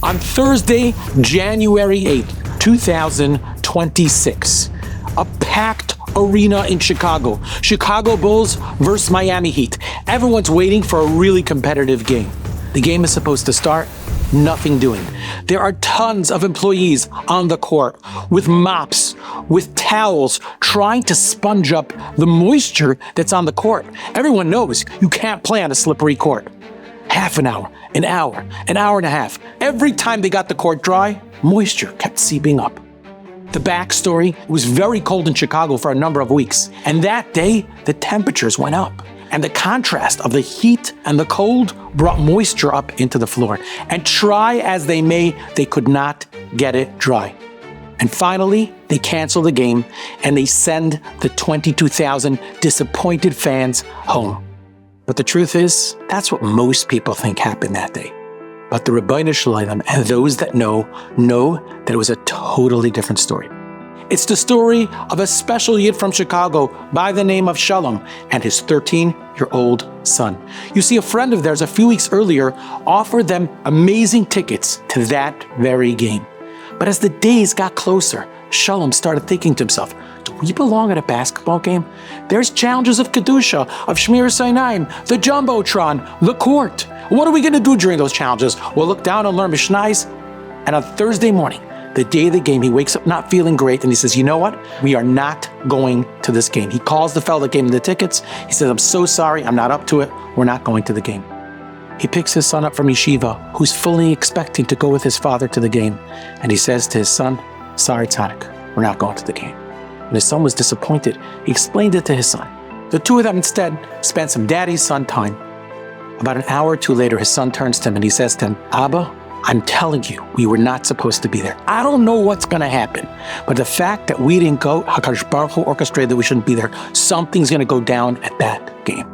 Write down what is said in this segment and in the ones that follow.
On Thursday, January 8th, 2026, a packed arena in Chicago. Chicago Bulls versus Miami Heat. Everyone's waiting for a really competitive game. The game is supposed to start, nothing doing. There are tons of employees on the court with mops, with towels, trying to sponge up the moisture that's on the court. Everyone knows you can't play on a slippery court. Half an hour, an hour and a half. Every time they got the court dry, moisture kept seeping up. The backstory, it was very cold in Chicago for a number of weeks, and that day, the temperatures went up. And the contrast of the heat and the cold brought moisture up into the floor. And try as they may, they could not get it dry. And finally, they cancel the game, and they send the 22,000 disappointed fans home. But the truth is, that's what most people think happened that day. But the Rabbi and those that know that it was a totally different story. It's the story of a special Yid from Chicago by the name of Shlomo and his 13-year-old son. You see, a friend of theirs a few weeks earlier offered them amazing tickets to that very game. But as the days got closer, Shlomo started thinking to himself, do we belong at a basketball game? There's challenges of Kedusha, of Shmir Sinai, the Jumbotron, the court. What are we going to do during those challenges? We'll look down and learn Mishnais. And on Thursday morning, the day of the game, he wakes up not feeling great, and he says, you know what? We are not going to this game. He calls the fellow that gave him the tickets. He says, I'm so sorry, I'm not up to it. We're not going to the game. He picks his son up from yeshiva, who's fully expecting to go with his father to the game. And he says to his son, sorry, Tzadik, we're not going to the game. And his son was disappointed. He explained it to his son. The two of them instead spent some daddy-son time. About an hour or two later, his son turns to him and he says to him, Abba, I'm telling you, we were not supposed to be there. I don't know what's going to happen, but the fact that we didn't go, HaKadosh Baruch Hu orchestrated that we shouldn't be there. Something's going to go down at that game.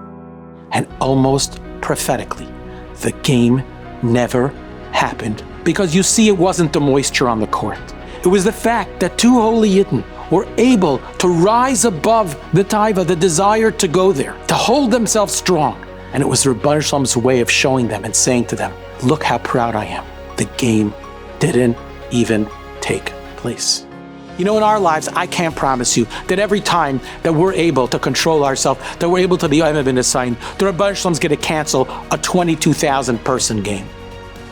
And almost prophetically, the game never happened. Because you see, it wasn't the moisture on the court. It was the fact that two holy Yidden were able to rise above the taiva, the desire to go there, to hold themselves strong. And it was Rabbi Shlomo's way of showing them and saying to them, look how proud I am. The game didn't even take place. You know, in our lives, I can't promise you that every time that we're able to control ourselves, that we're able to be in a sign, the Rabbi Shlomo's going to cancel a 22,000 person game.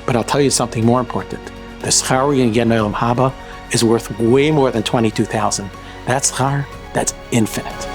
But I'll tell you something more important. The schar we get in Olam Haba is worth way more than 22,000. That schar, that's infinite.